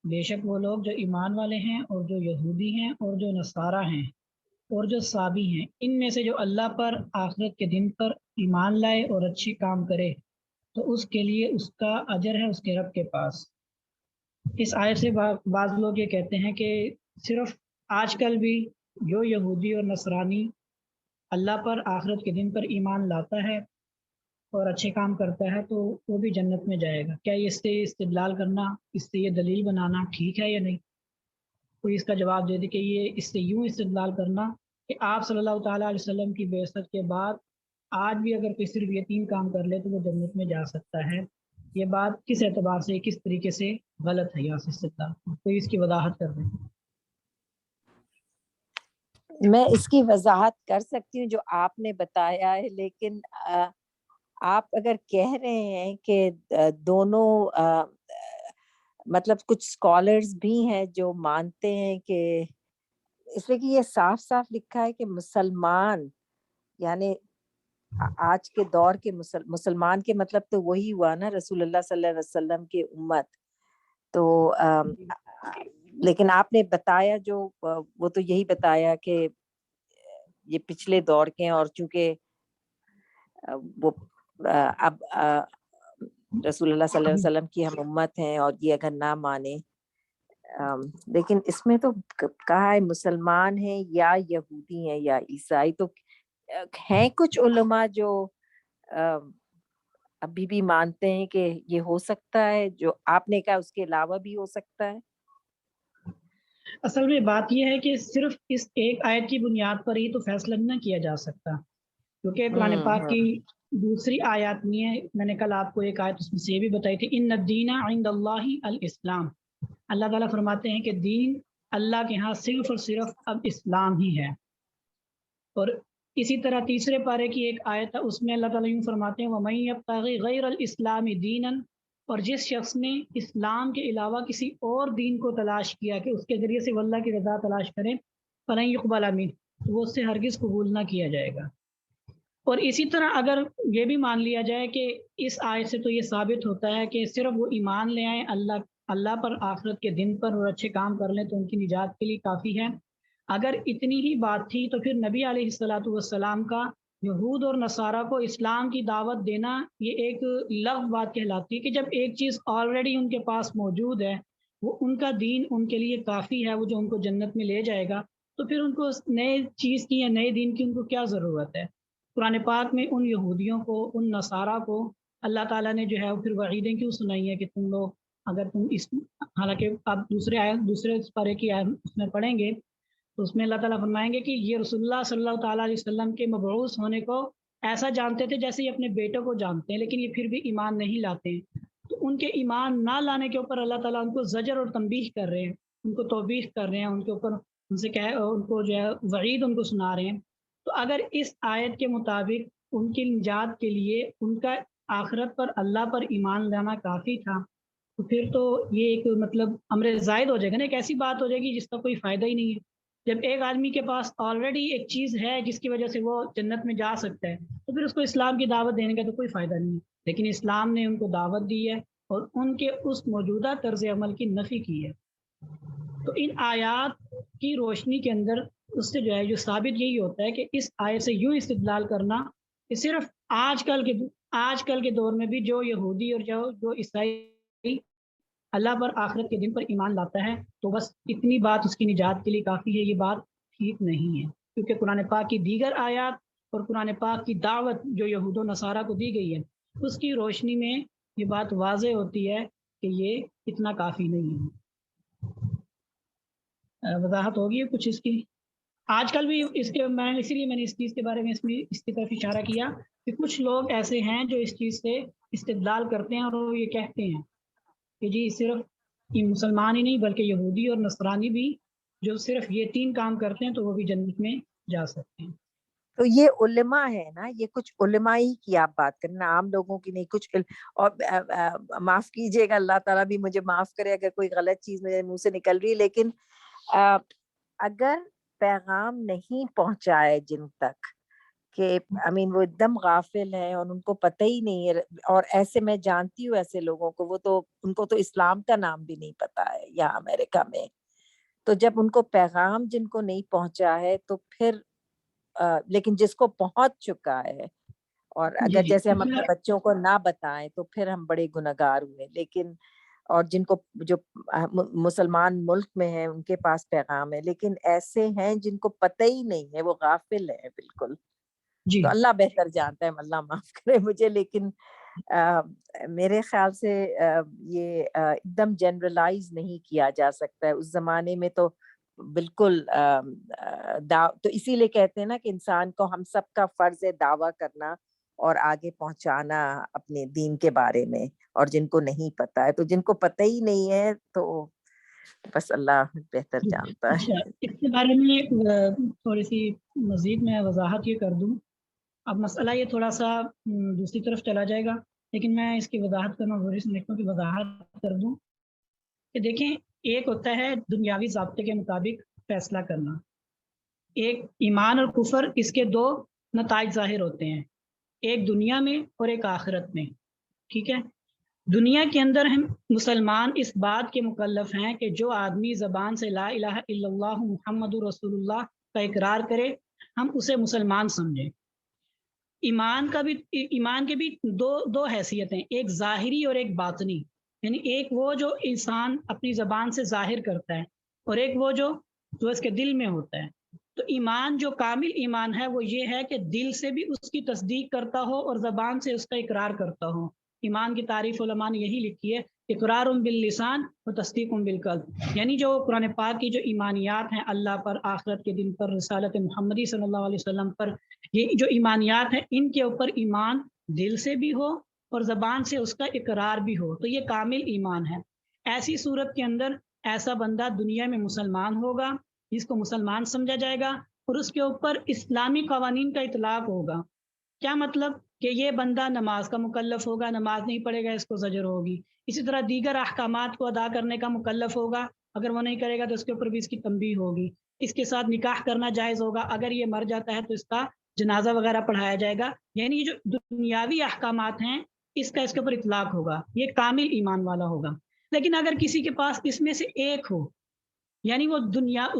بے شک وہ لوگ جو ایمان والے ہیں اور جو یہودی ہیں اور جو نصارہ ہیں اور جو صابی ہیں، ان میں سے جو اللہ پر آخرت کے دن پر ایمان لائے اور اچھی کام کرے تو اس کے لیے اس کا اجر ہے اس کے رب کے پاس۔ اس آیت سے بعض لوگ یہ کہتے ہیں کہ صرف آج کل بھی جو یہودی اور نصرانی اللہ پر آخرت کے دن پر ایمان لاتا ہے اور اچھے کام کرتا ہے تو وہ بھی جنت میں جائے گا، کیا یہ اس سے استدلال کرنا، اس سے یہ دلیل بنانا ٹھیک ہے یا نہیں؟ کوئی اس کا جواب دے دے کہ یہ اس سے یوں استدلال کرنا کہ آپ صلی اللہ تعالیٰ علیہ وسلم کی بعثت کے بعد آج بھی اگر کوئی صرف یہ 3 کام کر لے تو وہ جنت میں جا سکتا ہے، یہ بات کس اعتبار سے کس طریقے سے غلط ہے؟ یہاں سے استدلال کوئی اس کی وضاحت کر دیں۔ میں اس کی وضاحت کر سکتی ہوں جو آپ نے بتایا ہے، لیکن آپ اگر کہہ رہے ہیں کہ دونوں مطلب کچھ اسکالرز بھی ہیں جو مانتے ہیں کہ اس لیے کہ یہ صاف صاف لکھا ہے کہ مسلمان، یعنی آج کے دور کے مسلمان کے مطلب تو وہی ہوا نا رسول اللہ صلی اللہ علیہ وسلم کی امت تو لیکن آپ نے بتایا جو وہ تو یہی بتایا کہ یہ پچھلے دور کے ہیں، اور چونکہ وہ اب رسول اللہ صلی اللہ علیہ وسلم کی ہم امت ہیں اور یہ اگر نہ مانے، لیکن اس میں تو کہا ہے مسلمان ہیں یا یہودی ہیں یا عیسائی، تو ہیں کچھ علماء جو ابھی بھی مانتے ہیں کہ یہ ہو سکتا ہے جو آپ نے کہا، اس کے علاوہ بھی ہو سکتا ہے۔ اصل میں بات یہ ہے کہ صرف اس ایک آیت کی بنیاد پر ہی تو فیصلہ نہ کیا جا سکتا، کیونکہ قرآن پاک کی دوسری آیات میں ہے، میں نے کل آپ کو ایک آیت اس میں سے یہ بھی بتائی تھی، ان الدین عند اللہ الاسلام، اللہ تعالیٰ فرماتے ہیں کہ دین اللہ کے ہاں صرف اور صرف اب اسلام ہی ہے۔ اور اسی طرح تیسرے پارے کی ایک آیت ہے، اس میں اللہ تعالیٰ یوں فرماتے ہیں وَمَن یبتغی غیر الاسلام دینا، اور جس شخص نے اسلام کے علاوہ کسی اور دین کو تلاش کیا کہ اس کے ذریعے سے وہ اللہ کی رضا تلاش کریں، فلن یقبل منہ، تو وہ اس سے ہرگز قبول نہ کیا جائے گا۔ اور اسی طرح اگر یہ بھی مان لیا جائے کہ اس آیت سے تو یہ ثابت ہوتا ہے کہ صرف وہ ایمان لے آئیں اللہ پر آخرت کے دن پر اور اچھے کام کر لیں تو ان کی نجات کے لیے کافی ہے، اگر اتنی ہی بات تھی تو پھر نبی علیہ الصلاۃ والسلام کا یہود اور نصارہ کو اسلام کی دعوت دینا یہ ایک لغو بات کہلاتی ہے کہ جب ایک چیز آلریڈی ان کے پاس موجود ہے، وہ ان کا دین ان کے لیے کافی ہے، وہ جو ان کو جنت میں لے جائے گا، تو پھر ان کو نئے چیز کی یا نئے دین کی ان کو کیا ضرورت ہے؟ قرآن پاک میں ان یہودیوں کو، ان نصارہ کو اللہ تعالیٰ نے جو ہے پھر وعیدیں کیوں سنائی ہیں کہ تم لوگ اگر تم اس، حالانکہ آپ دوسرے پارے کی آیت اس میں پڑھیں گے تو اس میں اللہ تعالیٰ فرمائیں گے کہ یہ رسول اللہ صلی اللہ تعالیٰ علیہ وسلم کے مبعوث ہونے کو ایسا جانتے تھے جیسے یہ اپنے بیٹوں کو جانتے ہیں، لیکن یہ پھر بھی ایمان نہیں لاتے ہیں، تو ان کے ایمان نہ لانے کے اوپر اللہ تعالیٰ ان کو زجر اور تنبیہ کر رہے ہیں، ان کو توبیخ کر رہے ہیں، ان کے اوپر ان سے ان کو جو ہے وعید ان کو سنا رہے ہیں۔ تو اگر اس آیت کے مطابق ان کی نجات کے لیے ان کا آخرت پر اللہ پر ایمان لانا کافی تھا، تو پھر تو یہ ایک مطلب امر زائد ہو جائے گا نا، ایک ایسی بات ہو جائے گی جس کا کوئی فائدہ ہی نہیں ہے۔ جب ایک آدمی کے پاس آلریڈی ایک چیز ہے جس کی وجہ سے وہ جنت میں جا سکتا ہے تو پھر اس کو اسلام کی دعوت دینے کا تو کوئی فائدہ نہیں ہے، لیکن اسلام نے ان کو دعوت دی ہے اور ان کے اس موجودہ طرز عمل کی نفی کی ہے۔ تو ان آیات کی روشنی کے اندر اس سے جو ہے جو ثابت یہی ہوتا ہے کہ اس آیت سے یوں استدلال کرنا کہ صرف آج کل کے دور میں بھی جو یہودی اور جو عیسائی اللہ پر آخرت کے دن پر ایمان لاتا ہے تو بس اتنی بات اس کی نجات کے لیے کافی ہے، یہ بات ٹھیک نہیں ہے، کیونکہ قرآن پاک کی دیگر آیات اور قرآن پاک کی دعوت جو یہود و نصارہ کو دی گئی ہے اس کی روشنی میں یہ بات واضح ہوتی ہے کہ یہ اتنا کافی نہیں ہے۔ وضاحت ہوگی کچھ اس کی؟ آج کل بھی اس کے میں اسی لیے میں نے اس چیز کے بارے میں اس کی طرف اشارہ کیا کہ کچھ لوگ ایسے ہیں جو اس چیز سے استدلال کرتے ہیں اور وہ یہ کہتے ہیں کہ جی صرف یہ مسلمان ہی نہیں بلکہ یہودی اور نصرانی بھی جو صرف یہ 3 کام کرتے ہیں تو وہ بھی جنت میں جا سکتے ہیں۔ تو یہ علماء ہے نا، یہ کچھ علماء ہی کی آپ بات کرنا، عام لوگوں کی نہیں۔ کچھ اور معاف کیجیے گا، اللہ تعالیٰ بھی مجھے معاف کرے اگر کوئی غلط چیز میرے منہ سے نکل رہی ہے، لیکن اگر پیغام نہیں پہنچائے جن تک کہ وہ एकदम غافل ہیں اور ان کو پتہ ہی نہیں ہے. اور ایسے میں جانتی ہوں ایسے لوگوں کو، ان کو تو اسلام کا نام بھی نہیں پتا ہے یہاں امریکہ میں. تو جب ان کو پیغام جن کو نہیں پہنچا ہے تو پھر لیکن جس کو پہنچ چکا ہے، اور جی اگر جی جیسے ہم اپنے اچھا، بچوں کو نہ بتائیں تو پھر ہم بڑے گنہگار ہوئے. لیکن اور جن کو جو مسلمان ملک میں ہیں ان کے پاس پیغام ہے، لیکن ایسے ہیں جن کو پتہ ہی نہیں ہے، وہ غافل ہیں بالکل. جی تو اللہ بہتر جانتا ہے، اللہ معاف کرے مجھے. لیکن میرے خیال سے یہ ایک دم جنرلائز نہیں کیا جا سکتا ہے. اس زمانے میں تو بالکل تو اسی لیے کہتے ہیں نا کہ انسان کو ہم سب کا فرض ہے دعویٰ کرنا اور آگے پہنچانا اپنے دین کے بارے میں. اور جن کو نہیں پتا ہے، تو جن کو پتہ ہی نہیں ہے تو بس اللہ بہتر جی جانتا اچھا، ہے. اس کے بارے میں تھوڑی سی مزید میں وضاحت یہ کر دوں. اب مسئلہ یہ تھوڑا سا دوسری طرف چلا جائے گا، لیکن میں اس کی وضاحت کرنا ضروری سمجھتا ہوں کہ وضاحت کر دوں کہ دیکھیں، ایک ہوتا ہے دنیاوی ضابطے کے مطابق فیصلہ کرنا. ایک ایمان اور کفر، اس کے دو نتائج ظاہر ہوتے ہیں، ایک دنیا میں اور ایک آخرت میں. ٹھیک ہے، دنیا کے اندر ہم مسلمان اس بات کے مکلف ہیں کہ جو آدمی زبان سے لا الہ الا اللہ محمد رسول اللہ کا اقرار کرے، ہم اسے مسلمان سمجھیں. ایمان کے بھی دو حیثیتیں، ایک ظاہری اور ایک باطنی. یعنی ایک وہ جو انسان اپنی زبان سے ظاہر کرتا ہے، اور ایک وہ جو اس کے دل میں ہوتا ہے. تو ایمان جو کامل ایمان ہے وہ یہ ہے کہ دل سے بھی اس کی تصدیق کرتا ہو اور زبان سے اس کا اقرار کرتا ہو. ایمان کی تعریف علماء نے یہی لکھی ہے، اقرار باللسان و تصدیق بالقلب. یعنی جو قرآن پاک کی جو ایمانیات ہیں، اللہ پر، آخرت کے دن پر، رسالت محمدی صلی اللہ علیہ وسلم پر، یہ جو ایمانیات ہیں ان کے اوپر ایمان دل سے بھی ہو اور زبان سے اس کا اقرار بھی ہو، تو یہ کامل ایمان ہے. ایسی صورت کے اندر ایسا بندہ دنیا میں مسلمان ہوگا، جس کو مسلمان سمجھا جائے گا، اور اس کے اوپر اسلامی قوانین کا اطلاق ہوگا. کیا مطلب؟ کہ یہ بندہ نماز کا مکلف ہوگا، نماز نہیں پڑھے گا اس کو زجر ہوگی. اسی طرح دیگر احکامات کو ادا کرنے کا مکلف ہوگا، اگر وہ نہیں کرے گا تو اس کے اوپر بھی اس کی تنبیہ ہوگی. اس کے ساتھ نکاح کرنا جائز ہوگا، اگر یہ مر جاتا ہے تو اس کا جنازہ وغیرہ پڑھایا جائے گا. یعنی یہ جو دنیاوی احکامات ہیں اس کا اس کے اوپر اطلاق ہوگا، یہ کامل ایمان والا ہوگا. لیکن اگر کسی کے پاس اس میں سے ایک ہو، یعنی وہ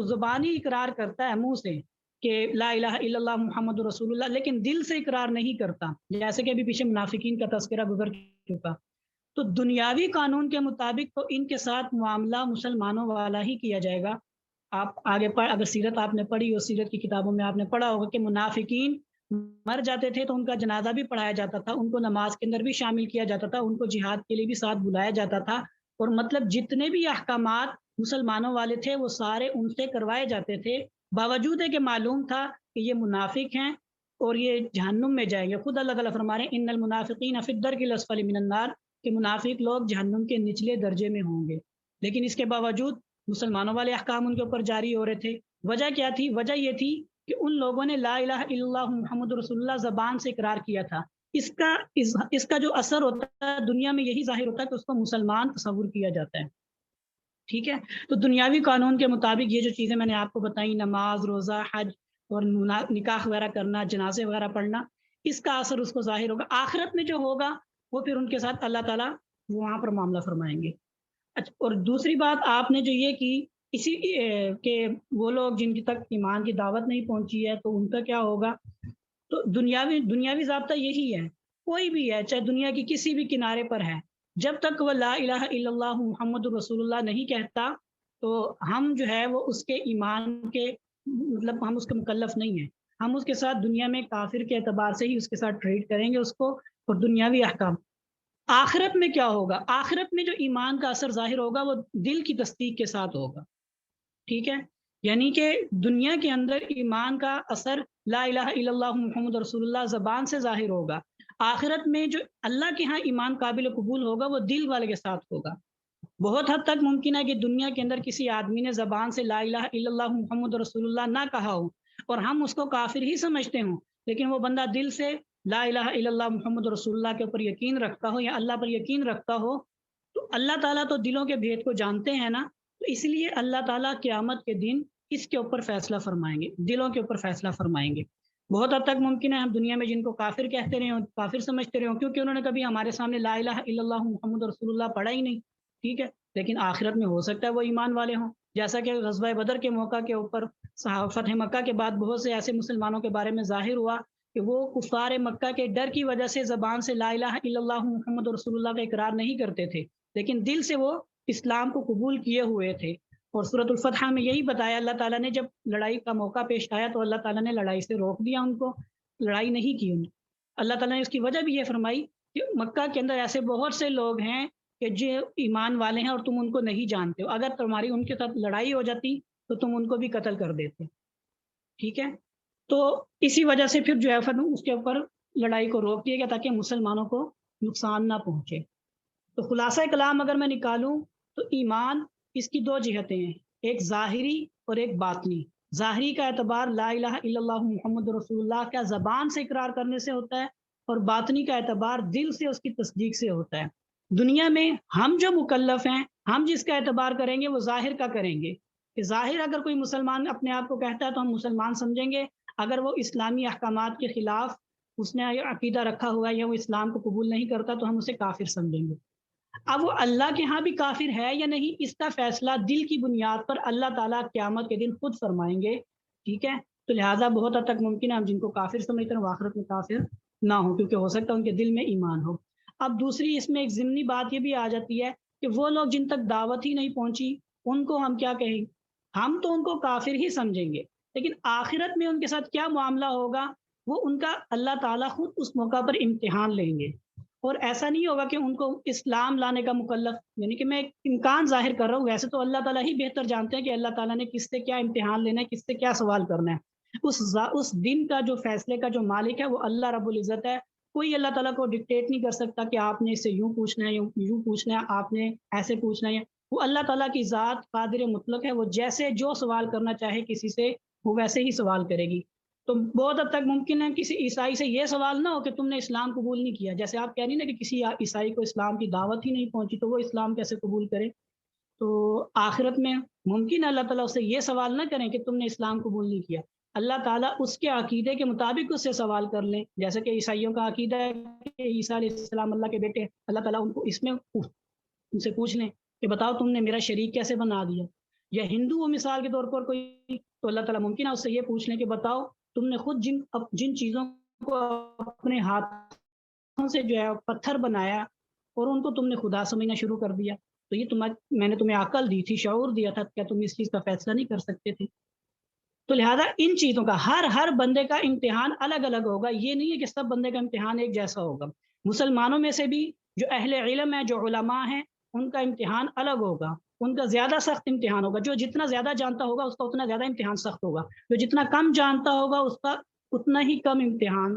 زبانی اقرار کرتا ہے منہ سے کہ لا الہ الا اللہ محمد رسول اللہ، لیکن دل سے اقرار نہیں کرتا، جیسے کہ ابھی پیچھے منافقین کا تذکرہ گزر چکا، تو دنیاوی قانون کے مطابق تو ان کے ساتھ معاملہ مسلمانوں والا ہی کیا جائے گا. آپ آگے اگر سیرت آپ نے پڑھی ہو، سیرت کی کتابوں میں آپ نے پڑھا ہوگا کہ منافقین مر جاتے تھے تو ان کا جنازہ بھی پڑھایا جاتا تھا، ان کو نماز کے اندر بھی شامل کیا جاتا تھا، ان کو جہاد کے لیے بھی ساتھ بلایا جاتا تھا. اور مطلب جتنے بھی احکامات مسلمانوں والے تھے وہ سارے ان سے کروائے جاتے تھے، باوجود ہے کہ معلوم تھا کہ یہ منافق ہیں اور یہ جہنم میں جائیں گے. خود اللہ تعالیٰ فرما رہے ہیں ان المنافقین فی الدرک الاسفل من النار، کہ منافق لوگ جہنم کے نچلے درجے میں ہوں گے. لیکن اس کے باوجود مسلمانوں والے احکام ان کے اوپر جاری ہو رہے تھے. وجہ کیا تھی؟ وجہ یہ تھی کہ ان لوگوں نے لا الہ الا اللہ محمد رسول اللہ زبان سے اقرار کیا تھا. اس کا جو اثر ہوتا ہے دنیا میں یہی ظاہر ہوتا ہے کہ اس کو مسلمان تصور کیا جاتا ہے. ٹھیک ہے، تو دنیاوی قانون کے مطابق یہ جو چیزیں میں نے آپ کو بتائی، نماز، روزہ، حج اور نکاح وغیرہ کرنا، جنازے وغیرہ پڑھنا، اس کا اثر اس کو ظاہر ہوگا. آخرت میں جو ہوگا وہ پھر ان کے ساتھ اللہ تعالیٰ وہاں پر معاملہ فرمائیں گے. اچھا، اور دوسری بات آپ نے جو یہ کی اسی کہ وہ لوگ جن کی تک ایمان کی دعوت نہیں پہنچی ہے تو ان کا کیا ہوگا، تو دنیاوی ضابطہ یہی ہے. کوئی بھی ہے، چاہے دنیا کی کسی بھی کنارے پر ہے، جب تک وہ لا الہ الا اللہ محمد رسول اللہ نہیں کہتا تو ہم جو ہے وہ اس کے ایمان کے مطلب ہم اس کے مکلف نہیں ہیں. ہم اس کے ساتھ دنیا میں کافر کے اعتبار سے ہی اس کے ساتھ ٹریٹ کریں گے اس کو. اور دنیاوی احکام، آخرت میں کیا ہوگا؟ آخرت میں جو ایمان کا اثر ظاہر ہوگا وہ دل کی تصدیق کے ساتھ ہوگا. ٹھیک ہے، یعنی کہ دنیا کے اندر ایمان کا اثر لا الہ الا اللہ محمد رسول اللہ زبان سے ظاہر ہوگا. آخرت میں جو اللہ کے ہاں ایمان قابل قبول ہوگا وہ دل والے کے ساتھ ہوگا. بہت حد تک ممکن ہے کہ دنیا کے اندر کسی آدمی نے زبان سے لا الہ الا اللہ محمد رسول اللہ نہ کہا ہو اور ہم اس کو کافر ہی سمجھتے ہوں، لیکن وہ بندہ دل سے لا الہ الا اللہ محمد رسول اللہ کے اوپر یقین رکھتا ہو یا اللہ پر یقین رکھتا ہو. تو اللہ تعالیٰ تو دلوں کے بھید کو جانتے ہیں نا، تو اس لیے اللہ تعالیٰ قیامت کے دن اس کے اوپر فیصلہ فرمائیں گے، دلوں کے اوپر فیصلہ فرمائیں گے. بہت حد تک ممکن ہے ہم دنیا میں جن کو کافر کہتے رہے ہوں، کافر سمجھتے رہے ہوں، کیونکہ انہوں نے کبھی ہمارے سامنے لا الہ الا اللہ محمد رسول اللہ پڑھا ہی نہیں، ٹھیک ہے، لیکن آخرت میں ہو سکتا ہے وہ ایمان والے ہوں، جیسا کہ غزوہ بدر کے موقع کے اوپر فتح مکہ کے بعد بہت سے ایسے مسلمانوں کے بارے میں ظاہر ہوا کہ وہ کفار مکہ کے ڈر کی وجہ سے زبان سے لا الہ الا اللہ محمد رسول اللہ کا اقرار نہیں کرتے تھے، لیکن دل سے وہ اسلام کو قبول کیے ہوئے تھے۔ اور سورۃ الفتح میں یہی بتایا، اللہ تعالیٰ نے جب لڑائی کا موقع پیش آیا تو اللہ تعالیٰ نے لڑائی سے روک دیا، ان کو لڑائی نہیں کی ان۔ اللہ تعالیٰ نے اس کی وجہ بھی یہ فرمائی کہ مکہ کے اندر ایسے بہت سے لوگ ہیں کہ جو ایمان والے ہیں اور تم ان کو نہیں جانتے ہو، اگر تمہاری ان کے ساتھ لڑائی ہو جاتی تو تم ان کو بھی قتل کر دیتے، ٹھیک ہے۔ تو اسی وجہ سے پھر جو ہے اس کے اوپر لڑائی کو روک دیا گیا تاکہ مسلمانوں کو نقصان نہ پہنچے۔ تو خلاصہ کلام اگر میں نکالوں تو ایمان اس کی دو جہتیں ہیں، ایک ظاہری اور ایک باطنی۔ ظاہری کا اعتبار لا الہ الا اللہ محمد رسول اللہ کا زبان سے اقرار کرنے سے ہوتا ہے، اور باطنی کا اعتبار دل سے اس کی تصدیق سے ہوتا ہے۔ دنیا میں ہم جو مکلف ہیں، ہم جس کا اعتبار کریں گے وہ ظاہر کا کریں گے، کہ ظاہر اگر کوئی مسلمان اپنے آپ کو کہتا ہے تو ہم مسلمان سمجھیں گے، اگر وہ اسلامی احکامات کے خلاف اس نے عقیدہ رکھا ہوا ہے یا وہ اسلام کو قبول نہیں کرتا تو ہم اسے کافر سمجھیں گے۔ اب وہ اللہ کے ہاں بھی کافر ہے یا نہیں، اس کا فیصلہ دل کی بنیاد پر اللہ تعالیٰ قیامت کے دن خود فرمائیں گے، ٹھیک ہے۔ تو لہٰذا بہت حد تک ممکن ہے ہم جن کو کافر سمجھتے ہیں وہ آخرت میں کافر نہ ہو، کیونکہ ہو سکتا ہے ان کے دل میں ایمان ہو۔ اب دوسری اس میں ایک ضمنی بات یہ بھی آ جاتی ہے کہ وہ لوگ جن تک دعوت ہی نہیں پہنچی ان کو ہم کیا کہیں، ہم تو ان کو کافر ہی سمجھیں گے، لیکن آخرت میں ان کے ساتھ کیا معاملہ ہوگا وہ ان کا اللہ تعالیٰ خود اس موقع پر امتحان لیں گے۔ اور ایسا نہیں ہوگا کہ ان کو اسلام لانے کا مکلف، یعنی کہ میں ایک امکان ظاہر کر رہا ہوں، ویسے تو اللہ تعالیٰ ہی بہتر جانتے ہیں کہ اللہ تعالیٰ نے کس سے کیا امتحان لینا ہے، کس سے کیا سوال کرنا ہے۔ اس دن کا جو فیصلے کا جو مالک ہے وہ اللہ رب العزت ہے، کوئی اللہ تعالیٰ کو ڈکٹیٹ نہیں کر سکتا کہ آپ نے اس سے یوں پوچھنا ہے یوں پوچھنا ہے، آپ نے ایسے پوچھنا ہے۔ وہ اللہ تعالیٰ کی ذات قادر مطلق ہے، وہ جیسے جو سوال کرنا چاہے کسی سے وہ ویسے ہی سوال کرے گی۔ تو بہت حد تک ممکن ہے کسی عیسائی سے یہ سوال نہ ہو کہ تم نے اسلام قبول نہیں کیا، جیسے آپ کہہ رہی نا کہ کسی عیسائی کو اسلام کی دعوت ہی نہیں پہنچی تو وہ اسلام کیسے قبول کرے۔ تو آخرت میں ممکن ہے اللہ تعالیٰ اس سے یہ سوال نہ کریں کہ تم نے اسلام قبول نہیں کیا، اللہ تعالیٰ اس کے عقیدے کے مطابق اس سے سوال کر لیں، جیسے کہ عیسائیوں کا عقیدہ ہے کہ عیسیٰ علیہ السلام اللہ کے بیٹے ہیں، اللہ تعالیٰ ان کو اس میں ان سے پوچھ لیں کہ بتاؤ تم نے میرا شریک کیسے بنا دیا۔ یا ہندو وہ مثال کے طور پر کوئی، تو اللہ تعالیٰ ممکن ہے اس سے یہ پوچھ لیں کہ بتاؤ تم نے خود جن چیزوں کو اپنے ہاتھوں سے جو ہے پتھر بنایا اور ان کو تم نے خدا سمجھنا شروع کر دیا، تو یہ میں نے تمہیں عقل دی تھی، شعور دیا تھا، کیا تم اس چیز کا فیصلہ نہیں کر سکتے تھے؟ تو لہٰذا ان چیزوں کا ہر بندے کا امتحان الگ الگ ہوگا، یہ نہیں ہے کہ سب بندے کا امتحان ایک جیسا ہوگا۔ مسلمانوں میں سے بھی جو اہل علم ہے، جو علماء ہیں، ان کا امتحان الگ ہوگا، ان کا زیادہ سخت امتحان ہوگا۔ جو جتنا زیادہ جانتا ہوگا اس کا اتنا زیادہ امتحان سخت ہوگا، جو جتنا کم جانتا ہوگا اس کا اتنا ہی کم امتحان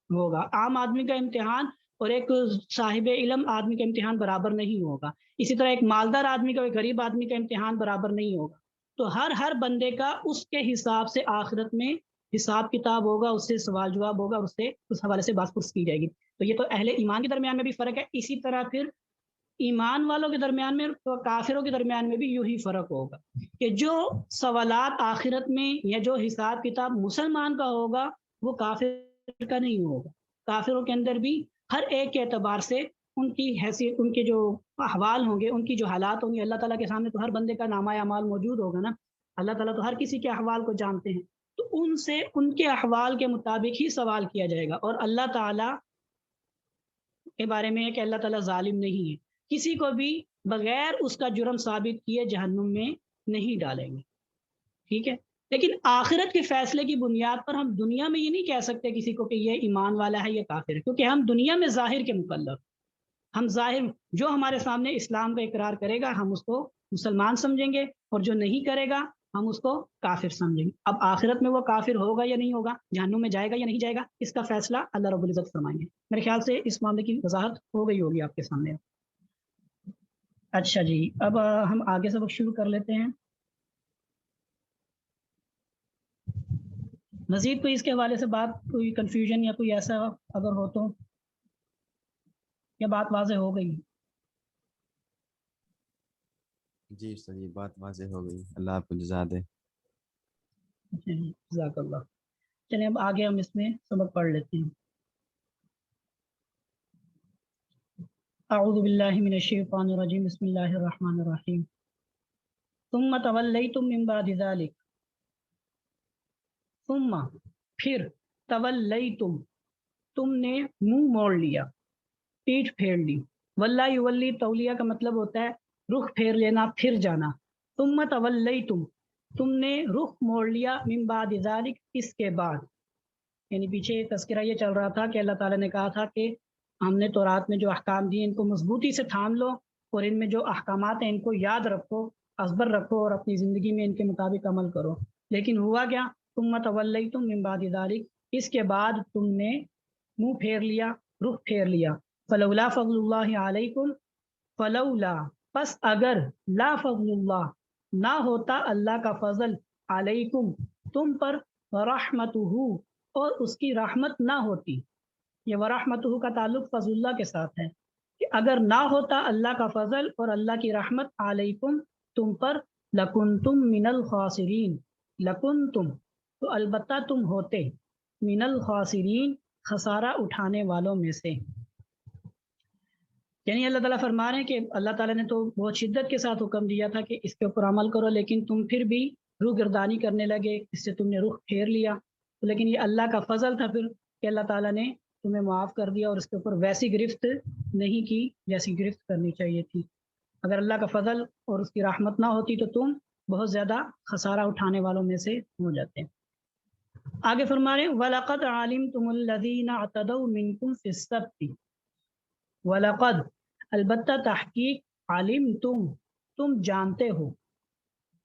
ہوگا۔ عام آدمی کا امتحان اور ایک صاحب علم آدمی کا امتحان برابر نہیں ہوگا، اسی طرح ایک مالدار آدمی کا اور غریب آدمی کا امتحان برابر نہیں ہوگا۔ تو ہر بندے کا اس کے حساب سے آخرت میں حساب کتاب ہوگا، اس سے سوال جواب ہوگا، اس حوالے سے بات پرس کی جائے گی۔ تو یہ تو اہل ایمان کے درمیان میں بھی فرق ہے، اسی طرح پھر ایمان والوں کے درمیان میں اور کافروں کے درمیان میں بھی یوں ہی فرق ہوگا کہ جو سوالات آخرت میں یا جو حساب کتاب مسلمان کا ہوگا وہ کافر کا نہیں ہوگا۔ کافروں کے اندر بھی ہر ایک کے اعتبار سے ان کی حیثیت، ان کے جو احوال ہوں گے، ان کی جو حالات ہوں گے، اللہ تعالیٰ کے سامنے تو ہر بندے کا نامہ اعمال موجود ہوگا نا، اللہ تعالیٰ تو ہر کسی کے احوال کو جانتے ہیں، تو ان سے ان کے احوال کے مطابق ہی سوال کیا جائے گا۔ اور اللہ تعالیٰ کے بارے میں ہے کہ اللہ تعالیٰ ظالم نہیں ہے، کسی کو بھی بغیر اس کا جرم ثابت کیے جہنم میں نہیں ڈالیں گے، ٹھیک ہے۔ لیکن آخرت کے فیصلے کی بنیاد پر ہم دنیا میں یہ نہیں کہہ سکتے کسی کو کہ یہ ایمان والا ہے یہ کافر ہے، کیونکہ ہم دنیا میں ظاہر کے مکلف، ہم ظاہر جو ہمارے سامنے اسلام کا اقرار کرے گا ہم اس کو مسلمان سمجھیں گے، اور جو نہیں کرے گا ہم اس کو کافر سمجھیں گے۔ اب آخرت میں وہ کافر ہوگا یا نہیں ہوگا، جہنم میں جائے گا یا نہیں جائے گا، اس کا فیصلہ اللہ رب العزت فرمائیں گے۔ میرے خیال سے اس معاملے کی وضاحت ہو گئی ہوگی آپ کے سامنے۔ اچھا جی، اب ہم آگے سبق شروع کر لیتے ہیں۔ مزید کوئی اس کے حوالے سے بات، کوئی کنفیوژن یا کوئی ایسا اگر ہو تو، یہ بات واضح ہو گئی؟ جی سر، یہ بات واضح ہو گئی، اللہ آپ کو جزا دے۔ جزاک اللہ۔ चलिए अब आगे हम इसमें सबक पढ़ लेते हैं। अऊज़ु बिल्लाहि मिनश शैतानिर रजीम, बिस्मिल्लाहिर रहमानिर रहीम। सुम्मा तवल्लैतुम मिन बादि ज़ालिक, सुम्मा फिर, तवल्लैतुम तुमने मुंह मोड़ लिया, पीठ फेर ली। वल्ला युवल्ली तौलिया का मतलब होता है रुख फेर लेना, फिर जाना। सुम्मा तवल्लैतुम तुमने रुख मोड़ लिया, मिन बादि ज़ालिक इसके बाद। यानी पीछे तज़किरा ये चल रहा था कि अल्लाह ताला ने कहा था कि हमने तौरात में जो अहकाम दिए इनको मजबूती से थाम लो और इनमें जो अहकामात हैं इनको याद रखो, अज़बर रखो और अपनी ज़िंदगी में इनके मुताबिक अमल करो। लेकिन हुआ क्या? तुम तवल्लैतुम मिन बादि ज़ालिक, इसके बाद तुमने मुंह फेर लिया, रुख फेर लिया। फलौला फ़ज़लुल्लाहि अलैकुम, फलौला बस अगर, ला फ़ज़लुल्लाह ना होता अल्लाह का फ़ज़ल, अलैकुम तुम पर, रहमतुहु और उसकी रहमत ना होती। ये वरहमतुहु का ताल्लुक फज़लुल्लाह के साथ है कि अगर ना होता अल्लाह का फजल और अल्लाह की रहमत अलैकुम तुम पर, लकुंतुम मिनल खासिरीन, लकुंतुम तो अलबत्ता तुम होते, मिनल खासिरीन खसारा उठाने वालों में से। यानी अल्लाह ताला फरमा रहे हैं कि अल्लाह ताला ने तो बहुत शिद्दत के साथ हुक्म दिया था कि इसके ऊपर अमल करो, लेकिन तुम फिर भी रूह गर्दानी करने लगे, इससे तुमने रुख फेर लिया। तो लेकिन ये अल्लाह का फजल था फिर कि अल्लाह ताला ने तुम्हें माफ़ कर दिया और इसके ऊपर वैसी गिरफ्त नहीं की जैसी गिरफ्त करनी चाहिए थी। अगर अल्लाह का फजल और उसकी रहमत ना होती तो तुम बहुत ज़्यादा खसारा उठाने वालों में से हो जाते। आगे फरमा रहे वलक़द अलिमतुमुल्लज़ीना अतदौ मिनकुम फ़िस्सब्ति, वलक़द अलबत्ता तहकीक, आलिम तुम जानते हो।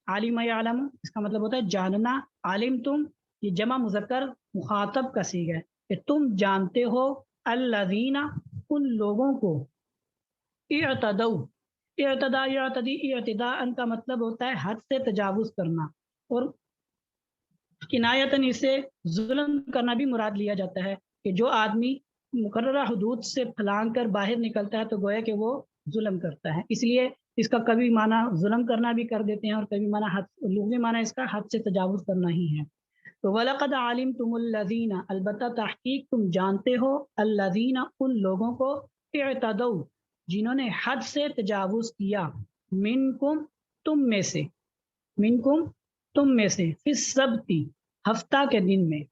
आलिम यालम इसका मतलब होता है जानना, आलिम तुम ये जमा मुज़क्कर मुखातब का सीगा है कि तुम जानते हो, अल्लज़ीना उन लोगों को, इअतदौ इअतदा इअतदी इअतिदाअन का मतलब होता है हद से तजावुज़ करना, और किनायतन इसे जुल्म करना भी मुराद लिया जाता है कि जो आदमी मुकर्ररा हुदूद से फलांग कर बाहर निकलता है तो गोया कि वो जुल्म करता है। इसलिए इसका कभी माना जुल्म करना भी कर देते हैं और कभी माना हद, लुग़वी माना इसका हद से तजावुज़ करना ही है। तो वलक़द अलिमतुमुल्लज़ीना अलबत्ता तहकीक तुम जानते हो, अल्लज़ीना उन लोगों को, इअतदौ जिन्होंने हद से तजावुज़ किया, मिनकुम तुम में से, मिनकुम तुम में से, फिस्सब्ति हफ्ता के दिन में,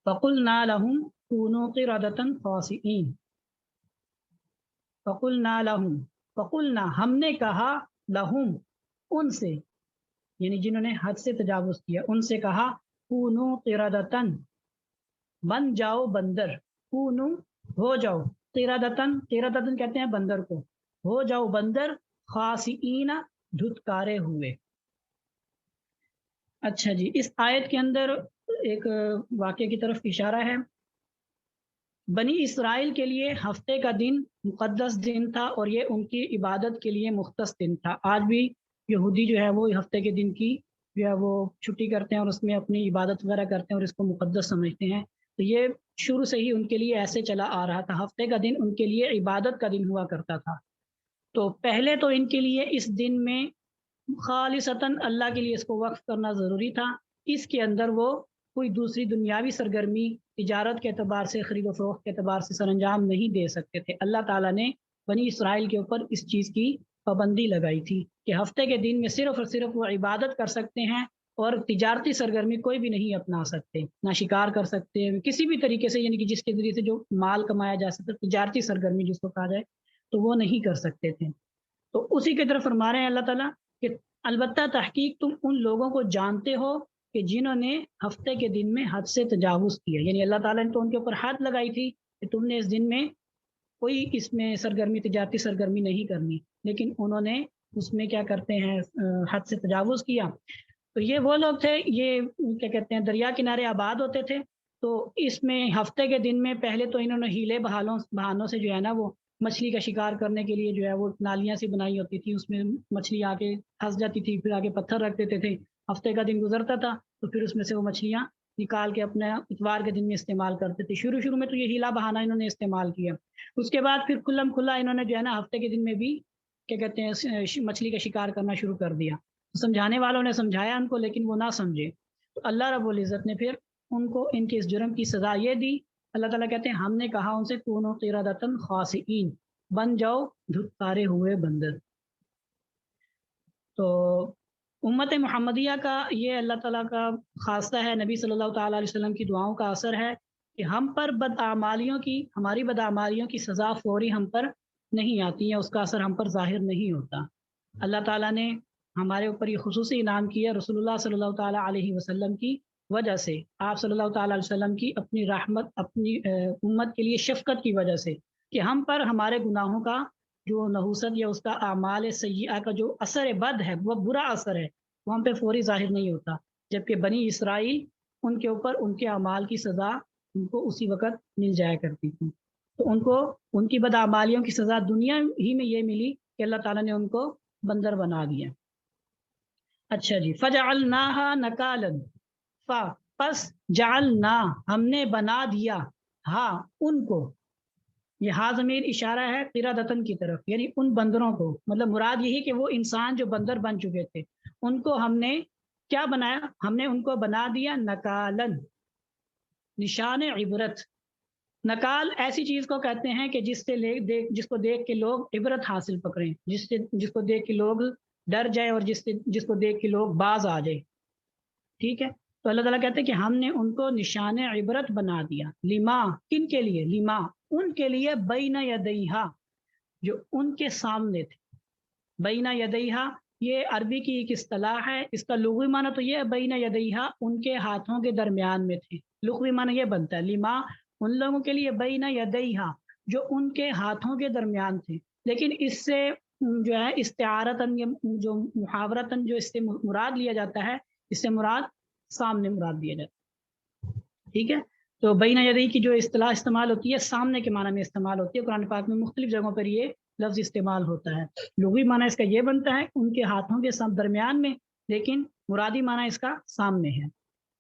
फ़कुलना लहुम कूनू क़िरदतन ख़ासिईन, फ़कुलना लहुम फ़कुलना हमने कहा, लहुम उनसे, यानी जिन्होंने हद से तजावुज़ किया उनसे कहा, कूनू क़िरदतन बन जाओ बंदर, कूनू हो जाओ, क़िरदतन कहते हैं बंदर को, हो जाओ बंदर, ख़ासिईन धुतकारे हुए। अच्छा जी, इस आयत के अंदर एक वाक़ये की तरफ इशारा है। बनी इसराइल के लिए हफ्ते का दिन मुक़द्दस दिन था और ये उनकी इबादत के लिए मुख्तस दिन था। आज भी यहूदी जो है वो हफ्ते के दिन की जो है वो छुट्टी करते हैं और उसमें अपनी इबादत वगैरह करते हैं और इसको मुक़द्दस समझते हैं। तो ये शुरू से ही उनके लिए ऐसे चला आ रहा था, हफ्ते का दिन उनके लिए इबादत का दिन हुआ करता था। तो पहले तो इनके लिए इस दिन में खालिसतन अल्लाह के लिए इसको वक्फ करना ज़रूरी था। इसके अंदर वो कोई दूसरी दुनियावी सरगर्मी, तिजारत के एतबार से, ख़रीद व फ़रोख्त के एतबार से सरअंजाम नहीं दे सकते थे। अल्लाह ताला ने बनी इसराइल के ऊपर इस चीज़ की पाबंदी लगाई थी कि हफ्ते के दिन में सिर्फ़ और सिर्फ वो इबादत कर सकते हैं और तिजारती सरगर्मी कोई भी नहीं अपना सकते, ना शिकार कर सकते हैं किसी भी तरीके से, यानी कि जिसके ज़रिए से जो माल कमाया जा सकता है, तिजारती सरगर्मी जिसको कहा जाए, तो वो नहीं कर सकते थे। तो उसी की तरफ फरमा रहे हैं अल्लाह ताला कि अलबत्ता तहकीक तुम उन लोगों को जानते हो कि जिन्होंने हफ्ते के दिन में हद से तजावुज़ किया, यानी अल्लाह ताला ने तो उनके ऊपर हद लगाई थी कि तुमने इस दिन में कोई इसमें सरगर्मी, तिजारती सरगर्मी नहीं करनी, लेकिन उन्होंने उसमें क्या करते हैं, हद से तजावुज़ किया। तो ये वो लोग थे, ये क्या कहते हैं, दरिया किनारे आबाद होते थे। तो इसमें हफ्ते के दिन में पहले तो इन्होंने हीले बहानों से जो है ना वो मछली का शिकार करने के लिए जो है वो नालियाँ सी बनाई होती थी, उसमें मछली आके फंस जाती थी, फिर आगे पत्थर रख देते थे। हफ्ते का दिन गुजरता था तो फिर उसमें से वो मछलियाँ निकाल के अपने इतवार के दिन में इस्तेमाल करते थे। शुरू शुरू में तो ये हीला बहाना इन्होंने इस्तेमाल किया। उसके बाद फिर खुल्लम खुल्ला इन्होंने जो है ना हफ्ते के दिन में भी क्या कहते हैं मछली का शिकार करना शुरू कर दिया। समझाने वालों ने समझाया उनको, लेकिन वो ना समझे। تو اللہ रब्बुल इज़्ज़त ने फिर उनको इनके इस जुर्म की सज़ा ये दी। अल्लाह ताला कहते हैं हमने कहा उनसे कूनू क़िरदतन ख़ासिईन, बन जाओ धुतकारे हुए बंदर। तो उम्मत मुहम्मदिया का ये अल्लाह ताला का खासा है, नबी सल्लल्लाहु ताला अलैहि वसल्लम की दुआओं का असर है कि हम पर हमारी बदआमालियों की सज़ा फ़ौरी हम पर नहीं आती है, उसका असर हम पर ज़ाहिर नहीं होता। अल्लाह ताला ने हमारे ऊपर ये खुसूसी इनाम किया रसूलुल्लाह सल्लल्लाहु ताला अलैहि वसल्लम की वजह से, आप सल्लल्लाहु ताला अलैहि वसल्लम की अपनी रहमत, अपनी उम्मत के लिए शफ़क़त की वजह से कि हम पर हमारे गुनाहों का जो नहुसत या उसका आमाल सय्यिआ का जो असर बद है, वो बुरा असर है, वो हम पे फ़ौरी ज़ाहिर नहीं होता। जबकि बनी इसराइल, उनके ऊपर उनके अमाल की सज़ा उनको उसी वक़्त मिल जाया करती थी। तो उनको उनकी बदआमालियों की सज़ा दुनिया ही में ये मिली कि अल्लाह ताला ने उनको बंदर बना दिया। अच्छा जी, फ़जअलनाहा नकालन, पस जअलना हमने बना दिया, हाँ उनको, ये हाँ ज़मीर इशारा है क़िरदतन की तरफ, यानी उन बंदरों को, मतलब मुराद यही कि वो इंसान जो बंदर बन चुके थे उनको हमने क्या बनाया, हमने उनको बना दिया नकालन, निशान इबरत। नकाल ऐसी चीज़ को कहते हैं कि जिसको देख के लोग इबरत हासिल पकड़ें, जिसको देख के लोग डर जाए और जिसको देख के लोग बाज आ जाए। ठीक है, तो अल्लाह ताला कहते हैं कि हमने उनको निशान इबरत बना दिया। लिमा, किन के लिए, लिमा उनके लिए, बैना यदैहा जो उनके सामने थे। बैना यदैहा ये अरबी की एक इस्तिलाह है, इसका लुग़वी माना तो ये है बैना यदैहा उनके हाथों के दरमियान में थे। लुग़वी माना ये बनता है लिमा उन लोगों के लिए, बैना यदैहा जो उनके हाथों के दरमियान थे। लेकिन इससे जो है इस्तिआरतन, जो मुहावरतन जो इससे मुराद लिया जाता है, इससे मुराद सामने मुराद दिया जाता है। ठीक है, तो बैना यदैही की जो इस्तिलाह इस्तेमाल होती है सामने के माना में इस्तेमाल होती है। कुरान पाक में मुख्तलिफ जगहों पर ये लफ्ज़ इस्तेमाल होता है। लुग़वी माना इसका ये बनता है उनके हाथों के सब दरमियान में, लेकिन मुरादी माना इसका सामने है।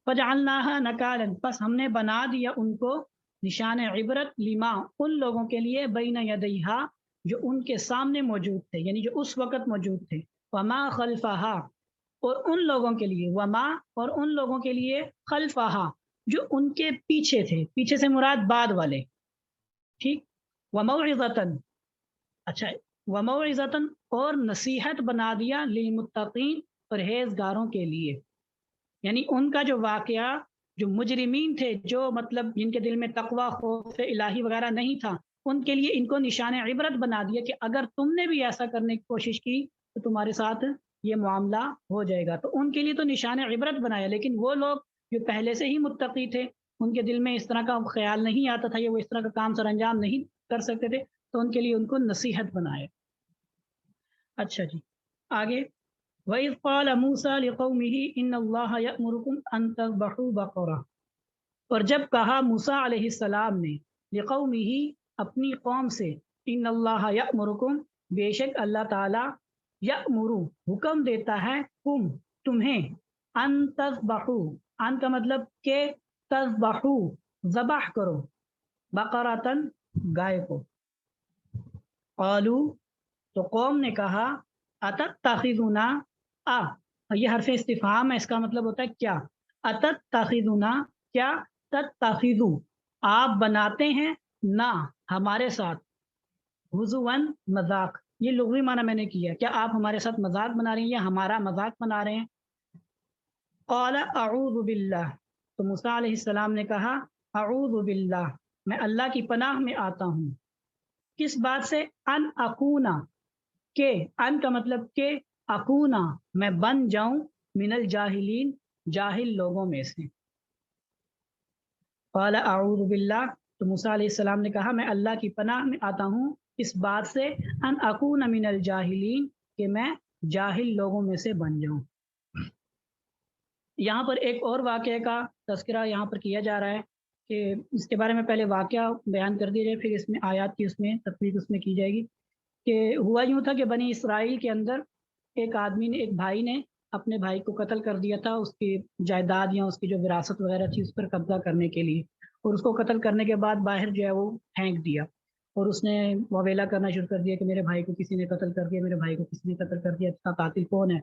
फ़जअलनाहा नकालन, बस हमने बना दिया उनको निशान इबरत, लिमा उन लोगों के लिए, बैना यदैहा जो उनके सामने मौजूद थे, यानी जो उस वक़्त मौजूद थे। वमा खल्फहा और उन लोगों के लिए, वमा और उन लोगों के लिए, खल्फहा जो उनके पीछे थे, पीछे से मुराद बाद वाले। ठीक, वमौइज़तन, अच्छा वमौइज़तन और नसीहत बना दिया, लिलमुत्तक़ीन परहेज़गारों के लिए। यानी उनका जो वाक़या, जो मुजरिमीन थे, जो मतलब जिनके दिल में तक़वा खौफ इलाही वगैरह नहीं था, उनके लिए इनको निशान इबरत बना दिया कि अगर तुमने भी ऐसा करने की कोशिश की तो तुम्हारे साथ ये मामला हो जाएगा। तो उनके लिए तो निशान इबरत बनाया, लेकिन वो लोग जो पहले से ही मुत्तकी थे, उनके दिल में इस तरह का ख्याल नहीं आता था या वो इस तरह का काम सर अंजाम नहीं कर सकते थे, तो उनके लिए उनको नसीहत बनाया। अच्छा जी, आगे, वइज़ क़ाल मूसा लिक़ौमिही इन्नल्लाह यअमुरुकुम अन तज़बहू बक़रा, और जब कहा मूसा अलैहिस्सलाम ने लिक़ौमिही अपनी कौम से, इन्नल्लाह यअमुरुकुम बेशक अल्लाह ताला, यअमुरु हुक्म देता है, तुम्हें, अन तज़बहू, अन का मतलब के, तज़बहू ज़बह करो, बक़रतन गाय को। क़ालू तो कौम ने कहा, अतत्तखिज़ुना, ये हर्फ इस्तिफ़हाम है, इसका मतलब होता है क्या। अतत्तखिज़ुना क्या, तत्तखिज़ु आप बनाते हैं, ना हमारे साथ, हुज़ुवन मजाक, ये लुग़वी माना मैंने किया, क्या आप हमारे साथ मजाक बना रहे हैं या हमारा मजाक बना रहे हैं। क़ाल अऊज़ु बिल्लाह, तो मूसा अलैहिस्सलाम ने कहा, अऊज़ु बिल्लाह मैं अल्लाह की पनाह में आता हूँ। किस बात से, अन अकूना के, अन का मतलब के, अकूना मैं बन जाऊं, मिनल जाहिलीन जाहिल लोगों में से। क़ाल अऊज़ु बिल्लाह, तो मूसा अलैहिस्सलाम ने कहा मैं अल्लाह की पनाह में आता हूँ इस बात से, अन अकूना मिनल जाहिलीन कि मैं जाहिल लोगों में से बन जाऊं। यहाँ पर एक और वाक़े का तज़किरा यहाँ पर किया जा रहा है कि इसके बारे में पहले वाक़या बयान कर दिया जाए, फिर इसमें आयत की उसमें तफ़सील उसमें की जाएगी। कि हुआ यूँ था कि बनी इसराइल के अंदर एक आदमी ने, एक भाई ने अपने भाई को कत्ल कर दिया था, उसकी जायदाद या उसकी जो विरासत वगैरह थी उस पर कब्जा करने के लिए, और उसको कत्ल करने के बाद बाहर जो है वो फेंक दिया, और उसने ववेला करना शुरू कर दिया कि मेरे भाई को किसी ने कत्ल कर दिया, मेरे भाई को किसी ने कत्ल कर दिया, इसका कातिल कौन है।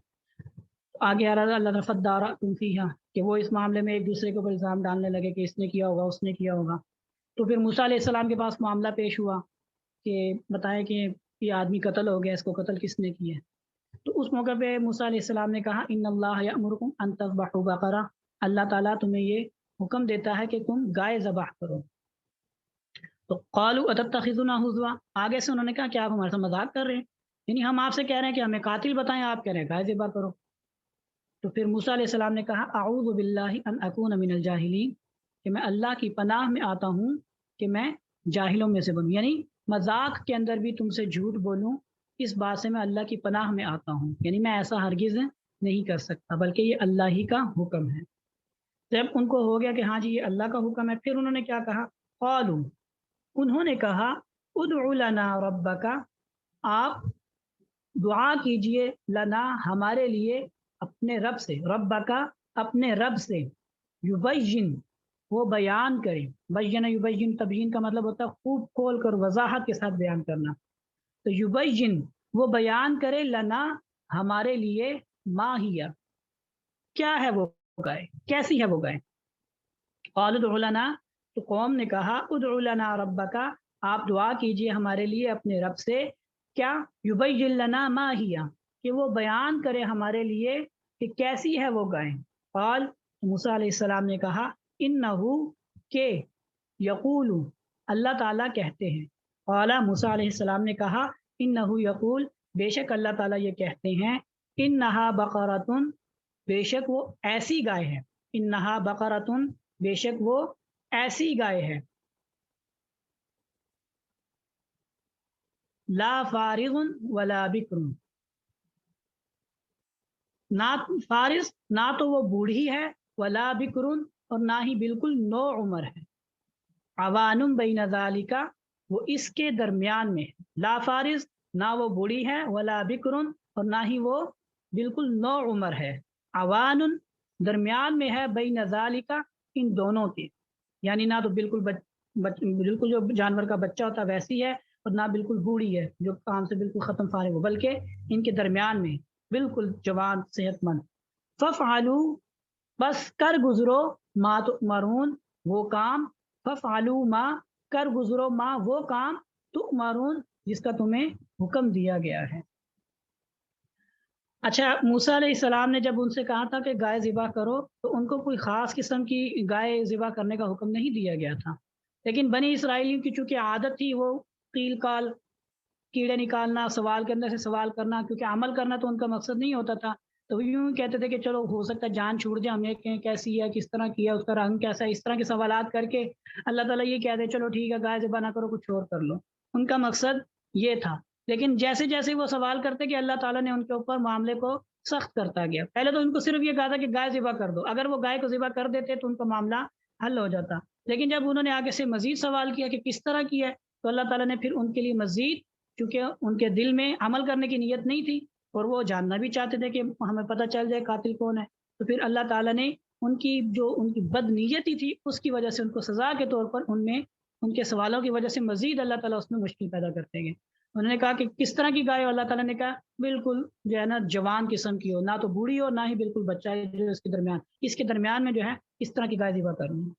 आगे आ रहा अल्लाह फद्दारा तुम फीहा कि वो इस मामले में एक दूसरे के ऊपर इल्ज़ाम डालने लगे कि इसने किया होगा उसने किया होगा। तो फिर मूसा अलैहिस्सलाम के पास मामला पेश हुआ कि बताएं कि ये आदमी कत्ल हो गया, इसको कत्ल किसने किया है। तो उस मौके पे मूसा अलैहिस्सलाम ने कहा इन्नल्लाह यअमुरुकुम अन तज़बहू बकरा, अल्लाह ताला तुम्हें ये हुक्म देता है कि तुम गाय ज़बह करो। तो क़ालू अतत्तखिज़ुना हुज़वा, आगे से उन्होंने कहा क्या आप हमारे साथ मजाक कर रहे हैं, यानी हम आपसे कह रहे हैं कि हमें कातिल बताएं, आप कह रहे हैं गाय ज़बह करो। तो फिर मूसा अलैहिस्सलाम ने कहा अऊज़ु बिल्लाहि अन अकून मिनल जाहिलीन, कि मैं अल्लाह की पनाह में आता हूँ कि मैं जाहिलों में से बनूं, यानी मजाक के अंदर भी तुमसे झूठ बोलूं, इस बात से मैं अल्लाह की पनाह में आता हूँ, यानी मैं ऐसा हरगिज़ नहीं कर सकता, बल्कि ये अल्लाह ही का हुक्म है। जब उनको हो गया कि हाँ जी ये अल्लाह का हुक्म है, फिर उन्होंने क्या कहा, क़ालू, उन्होंने कहा उदउ लना रब्बका, आप दुआ कीजिए, लना हमारे लिए, अपने रब से, रब्बका अपने रब से, युबय्यिन वो बयान करे, बय्यन युबय्यिन तबयीन का मतलब होता है खूब खोल कर वजाहत के साथ बयान करना। तो युबय्यिन वो बयान करे, लना हमारे लिए, माहिया क्या है वो गाय, कैसी है वो गाय। क़ालू उदउ लना, तो कौम ने कहा उदउ लना रब्बका, आप दुआ कीजिए हमारे लिए अपने रब से, क्या, युबय्यिन लना मा हिया, कि वो बयान करे हमारे लिए कि कैसी है वो गाय। क़ाल, मूसा अलैहिस्सलाम ने कहा इन्नहु के, यक़ूलु अल्लाह ताला कहते हैं, क़ाला मूसा अलैहिस्सलाम ने कहा इन्नहु यक़ूल, बेशक अल्लाह ताला ये कहते हैं, इन्नहा बक़रतुन, बेशक वो ऐसी गाय है, इन्नहा बक़रतुन, बेशक वो ऐसी गाय है, ला फारिगुन वला बिक्रुन, ना फारिस, ना तो वो बूढ़ी है, वला बिक्रुन, और ना ही बिल्कुल नो उम्र है, अवानुम बैन ज़ालिका, वो इसके दरमियान में है, ला फारिस ना वो बूढ़ी है, वला बिक्रुन और ना ही वो बिल्कुल नो उम्र है, अवानुन दरमियान में है, बैन ज़ालिका इन दोनों के, यानी ना तो बिल्कुल बिल्कुल जो जानवर का बच्चा होता है वैसी है, और ना बिल्कुल बूढ़ी है जो काम से बिल्कुल ख़त्म फारिग हो, बल्कि इनके दरमियान में बिल्कुल जवान सेहतमंद। फ़फ़अलू, बस कर गुजरो, मा तुअमरून, वो काम, फ़फ़अलू मा, कर गुजरो, मा वो काम, तुअमरून जिसका तुम्हें हुक्म दिया गया है। अच्छा, मूसा अलैहिस्सलाम ने जब उनसे कहा था कि गाय ज़िबा करो, तो उनको कोई ख़ास किस्म की गाय ज़िबा करने का हुक्म नहीं दिया गया था, लेकिन बनी इसराइलियों की चूँकि आदत थी वो कील काल, कीड़े निकालना, सवाल के अंदर से सवाल करना, क्योंकि अमल करना तो उनका मकसद नहीं होता था, तो वो यूँ ही कहते थे कि चलो हो सकता है जान छूट जाए, हमें कहें कैसी है, किस तरह की है, उसका रंग कैसा है, इस तरह के सवालात करके अल्लाह ताला ये कह दे चलो ठीक है गाय ज़िबा ना करो, कुछ और कर लो। उनका मकसद ये था। लेकिन जैसे-जैसे वो सवाल करते कि अल्लाह ताला ने उनके ऊपर मामले को सख्त करता गया। पहले तो उनको सिर्फ़ ये कहा था कि गाय ज़िबा कर दो, अगर वो गाय को ज़िबा कर देते तो उनका मामला हल हो जाता। लेकिन जब उन्होंने आगे से मज़ीद सवाल किया कि किस तरह की है, तो अल्लाह ताला ने फिर उनके लिए मज़ीद, क्योंकि उनके दिल में अमल करने की नीयत नहीं थी और वो जानना भी चाहते थे कि हमें पता चल जाए कातिल कौन है, तो फिर अल्लाह ताला ने उनकी जो उनकी बदनीयती थी उसकी वजह से उनको सज़ा के तौर पर उनमें उनके सवालों की वजह से मज़ीद अल्लाह ताला उसमें मुश्किल पैदा करते गए। उन्होंने कहा कि किस तरह की गाय हो, अल्लाह ताला ने कहा बिल्कुल जो है ना जवान किस्म की हो, ना तो बूढ़ी हो ना ही बिल्कुल बच्चा है जो इसके दरमियान में जो है इस तरह की गाय ज़िबा करनी है।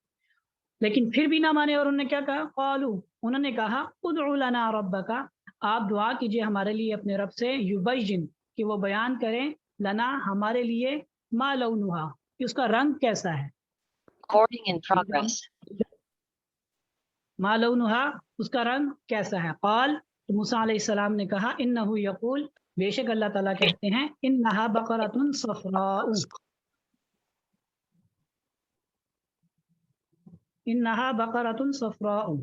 लेकिन फिर भी ना माने और उन्होंने क्या कहा, क़ालू, उन्होंने कहा उदउ लना रब्बका, आप दुआ कीजिए हमारे लिए अपने रब से, युबय्यिन कि वो बयान करें, लना हमारे लिए, मा लौनुहा कि उसका रंग कैसा है, Recording in progress. मा लौनुहा उसका रंग कैसा है। क़ाल, तो मूसा अलैहिस्सलाम ने कहा इन्नहु यक़ूल, बेशक अल्लाह ताला कहते हैं, इन्नहा बक़रतुन सफ़राउ, इन्नहा बक़रतुन सफ़राउ,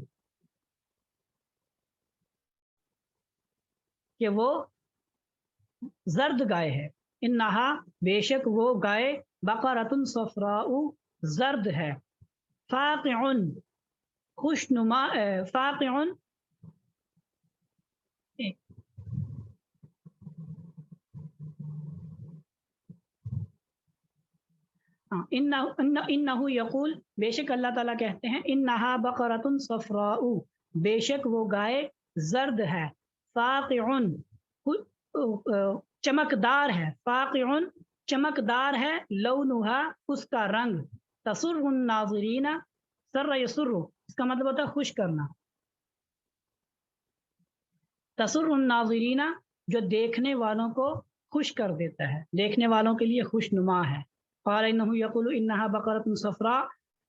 कि वो जर्द गाय है, इन्नहा बेशक वो गाय, बक़रतुन सफ़राउ जर्द है, फ़ाक़िउन खुशनुमा, फ़ाक़िउन इन्नहु यक़ूल, बेशक अल्लाह ताला कहते हैं, इन्नहा बक़रतुन सफ़राउ, बेशक वो गाय जर्द है, फ़ाक़िउन चमकदार है, फ़ाक़िउन चमकदार है, लौनुहा उसका रंग, तसुर्रुन नाज़रीना, सर्र यसुर्रु इसका मतलब होता है खुश करना, तसुर्रुन नाज़रीना जो देखने वालों को खुश कर देता है, देखने वालों के लिए खुशनुमा है। क़ाल इन्नहु यक़ूलु इन्नहा बक़रतुन सफ़रा,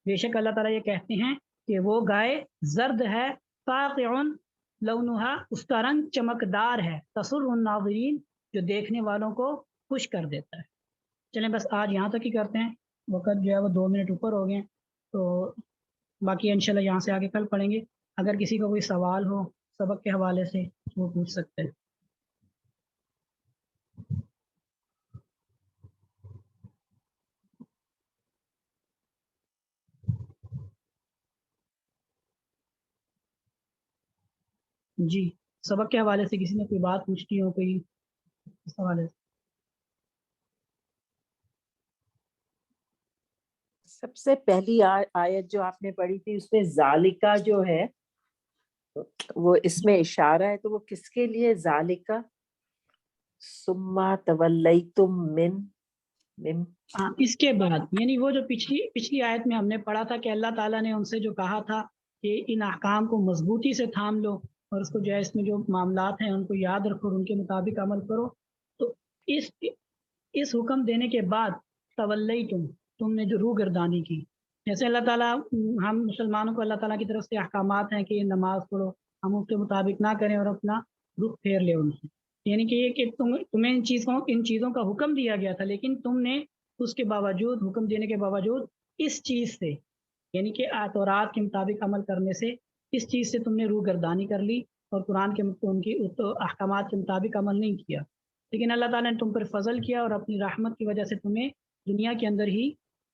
बेशक अल्लाह ताला ये कहते हैं कि वो गाय जर्द है, फ़ाक़िउन लौनुहा उसका रंग चमकदार है, तसुर्रुन नाज़रीन जो देखने वालों को खुश कर देता है। चलें बस आज यहाँ तक ही करते हैं, वक़्त जो है वो 2 मिनट ऊपर हो गए, तो बाकी इंशाल्लाह यहाँ से आगे कल पढ़ेंगे। अगर किसी का कोई सवाल हो सबक के हवाले से वो पूछ सकते हैं। जी, सबक के हवाले से किसी ने कोई बात पूछनी हो, कोई इस हवाले से। सबसे पहली आयत जो आपने पढ़ी थी उसमें जालिका जो है वो इसमें इशारा है, तो वो किसके लिए जालिका? सुम्मा तवल्लैतुम मिन हाँ, इसके बाद यानी वो जो पिछली आयत में हमने पढ़ा था कि अल्लाह ताला ने उनसे जो कहा था कि इन अहकाम को मजबूती से थाम लो और उसको जो है इसमें जो मामलात हैं उनको याद रखो और उनके मुताबिक अमल करो। तो इस हुक्म देने के बाद तवल्लई तुमने जो रूह गर्दानी की, जैसे अल्लाह ताला हम मुसलमानों को अल्लाह ताला की तरफ से अहकामात हैं कि नमाज पढ़ो, हम उसके मुताबिक ना करें और अपना रुख फेर ले उनसे, यानी कि ये कि तुम्हें इन चीज़ों का हुक्म दिया गया था, लेकिन तुमने उसके बावजूद, हुक्म देने के बावजूद इस चीज़ से यानी कि तौरात के मुताबिक अमल करने से इस चीज़ से तुमने रूह गर्दानी कर ली और कुरान के उनकी अहकामात के मुताबिक अमल नहीं किया। लेकिन अल्लाह ताला ने तुम पर फजल किया और अपनी रहमत की वजह से तुम्हें दुनिया के अंदर ही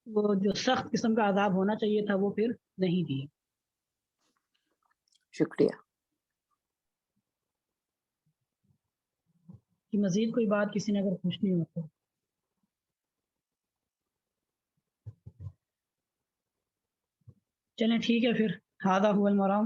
वो जो सख्त किस्म का अजाब होना चाहिए था वो फिर नहीं दिया। शुक्रिया। कि मजीद कोई बात किसी ने अगर पूछनी हो तो। चलें ठीक है फिर, हादा हुवल मराम।